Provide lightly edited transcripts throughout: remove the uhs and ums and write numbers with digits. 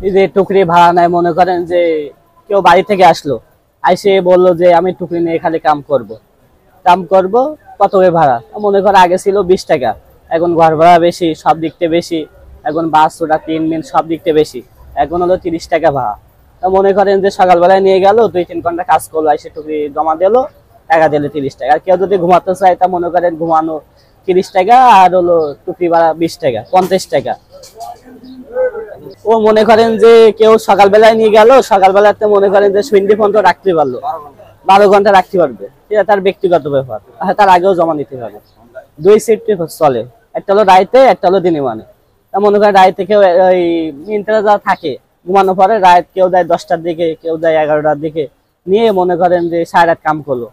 এই যে টুকরি ভাড়া নেয়, মনে করেন যে কেউ বাড়ি থেকে আসলো, আইসে বললো যে আমি টুকরি নিয়ে খালি কাম করব। কত করে ভাড়া? মনে করো আগে ছিল 20 টাকা, এখন ঘর ভাড়া বেশি, সব দিক থেকে বেশি, এখন বাস ওটা 3 মিনিট সব দিক থেকে বেশি, এখন হলো 30 টাকা ভাড়া। তা মনে করেন যে সকালবেলায় নিয়ে গেল, 2-3 ঘন্টা কাজ করলো, এসে টুকরি জমা দিলো, টাকা দিলে 30 টাকা। আর কেউ যদি ঘুমাতে চায় তা মনে করেন ঘুমানো 30 টাকা, আর হলো টুকরি ভাড়া 20 টাকা, 50 টাকা। ও মনে করেন যে কেউ সকালবেলায় নিয়ে গেল, সকালবেলাতে মনে করেন যে সুইন্ডি পর্যন্ত রাখতে পারলো, 12 ঘন্টা রাখতে পারবে, এটা তার ব্যক্তিগত ব্যাপার, তার আগেও জমা নিতে হবে। 2 শিফটে চলে, একটা হলো রাইতে, একটা হলো দিনে। মানে তা মনে করেন রাইতে কেউ ওই মিন্ত্রা যা থাকে ঘুমানো পরে, রাত কেউ দেয় 10টার দিকে, কেউ দেয় 11টার দিকে, নিয়ে মনে করেন যে সারা রাত কাম করলো,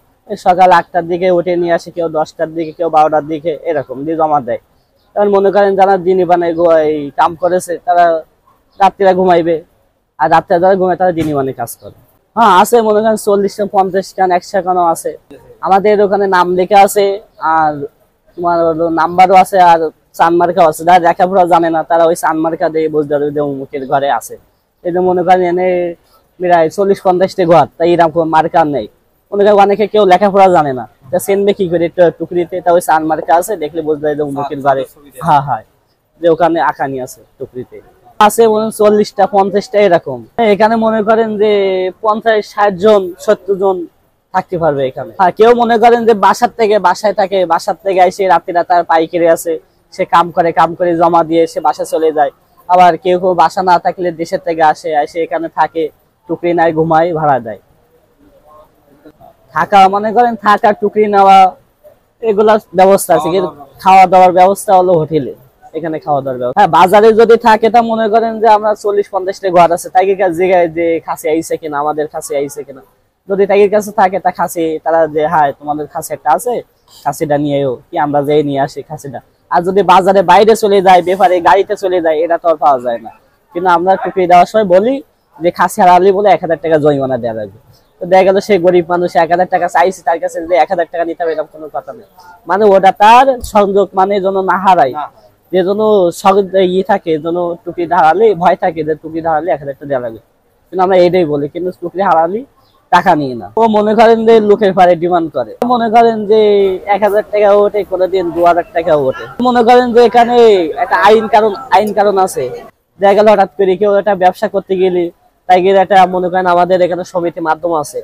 সকাল 8টার দিকে উঠে নিয়ে আসে, কেউ 10টার দিকে, কেউ 12টার দিকে, এরকম দিয়ে জমা দেয়। তখন মনে করেন যারা দিনে বানায় কাম করেছে তারা রাত্রিরা ঘুমাইবে, আর রাত্রে যারা ঘুমায় তারা দিনে মানে কাজ করে। হ্যাঁ আছে, মনে করেন 40 টা, 50 টা, 100 খানও আছে। আমাদের ওখানে নাম লেখা আছে, আর তোমার নাম্বারও আছে, আর চানমার্কাও আছে। যারা লেখাপড়া জানে না তারা ওই চানমার্কা দিয়ে বুঝতে পারবে যে অমুকের ঘরে আছে। এই যে মনে করেন এনে প্রায় 40-50 টা ঘর, তাই এরকম মার্কার নেই। মনে করেন অনেকে কেউ লেখাপড়া জানে না, তা চেনবে কি করে টুকরিতে? তা ওই চানমার্কা আছে, দেখলে বুঝতে পারবে যে অমুকের ঘরে। হ্যাঁ হ্যাঁ, যে ওখানে আঁকানি আছে টুকরিতে। আছে 40 টা, 50 টা, এরকম। এখানে মনে করেন যে 50-60 জন, 70 জন থাকতে পারবে এখানে। হ্যাঁ, কেউ মনে করেন যে বাসায় থাকে, বাসার থেকে এসে রাত্রিরা তার পাইকারি আছে, সে কাম করে জমা দিয়ে সে বাসা চলে যায়। আবার কেউ কেউ বাসা না থাকলে দেশের থেকে আসে এখানে থাকে, টুকরি নাই, ঘুমায়, ভাড়া দেয়। থাকা মনে করেন থাকা, টুকরি নেওয়া, এগুলা ব্যবস্থা আছে। কিন্তু খাওয়া দাওয়ার ব্যবস্থা হলো হোটেলে, এখানে খাওয়া দাওয়ার ব্যবস্থা। হ্যাঁ, বাজারে যদি থাকে তা মনে করেন যে আমরা 40-50 টা ঘর আছে, তাই জিগায় যে খাসি আইছে কিনা, আমাদের খাসি আইছে কিনা। যদি তাইয়ের কাছে থাকে তা খাসি, তারা যে হ্যাঁ তোমাদের খাসি একটা আছে, খাসিটা নিয়েও কি আমরা যেয়ে নিয়ে আসি খাসিটা। আর যদি বাজারে বাইরে চলে যায়, ব্যাপারে গাড়িতে চলে যায়, এটা তো আর পাওয়া যায় না। কিন্তু আমরা টুকরি দেওয়ার সময় বলি যে খাসি হারালি বলে 1000 টাকা জরিমানা দেওয়া লাগবে। তো দেখা গেল সে গরিব মানুষ, 1000 টাকা চাইছে, তার কাছে যে 1000 টাকা নিতে হবে এরকম কোনো কথা নেই। মানে ওটা তার সংযোগ, মানে যেন না হারায়, যে জন্য থাকে, যেন টুকরি হারালে ভয় থাকে যে টুকরি হারালে 1000 টাকা দেওয়া লাগবে। কিন্তু আমরা এটাই বলি, কিন্তু টুকরি হারালি টাকা নিয়ে না। ও মনে করেন যে লোকের পারে ডিমান্ড করে, মনে করেন যে 1000 টাকা ওঠে, কোনোদিন 2000 টাকা ওঠে। মনে করেন যে এখানে একটা আইন কারণ আছে। দেখা গেল হঠাৎ করে কেউ একটা ব্যবসা করতে গেলে, তাই গেলে একটা মনে করেন আমাদের এখানে সমিতি মাধ্যম আছে,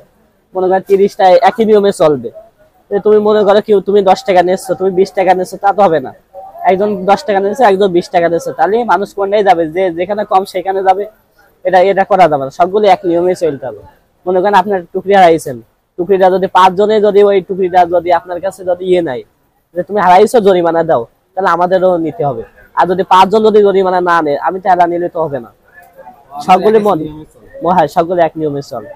মনে করেন 30 টা একই নিয়মে চলবে। তুমি মনে করো কেউ তুমি 10 টাকা নিচ্ছো, তুমি 20 টাকা নিচ্ছো, তা তো হবে না। একজন 10 টাকা নিচ্ছে, একজন 20 টাকা নিচ্ছে, তাহলে মানুষ কোনটাই যাবে, যে যেখানে কম সেখানে যাবে। এটা করা যাবে না, সবগুলো এক নিয়মে চলতে হবে। মনে করেন আপনার টুকরি হারাইছেন, টুকরিটা যদি 5 জনে যদি ওই টুকরিটা যদি আপনার কাছে যদি নাই যে তুমি হারাইছো, জরিমানা দাও, তাহলে আমাদেরও নিতে হবে। আর যদি 5 জন যদি জরিমানা না নেয়, আমি টাকা নিলে তো হবে না। সবগুলো হ্যাঁ, সবগুলো এক নিয়মে চলে।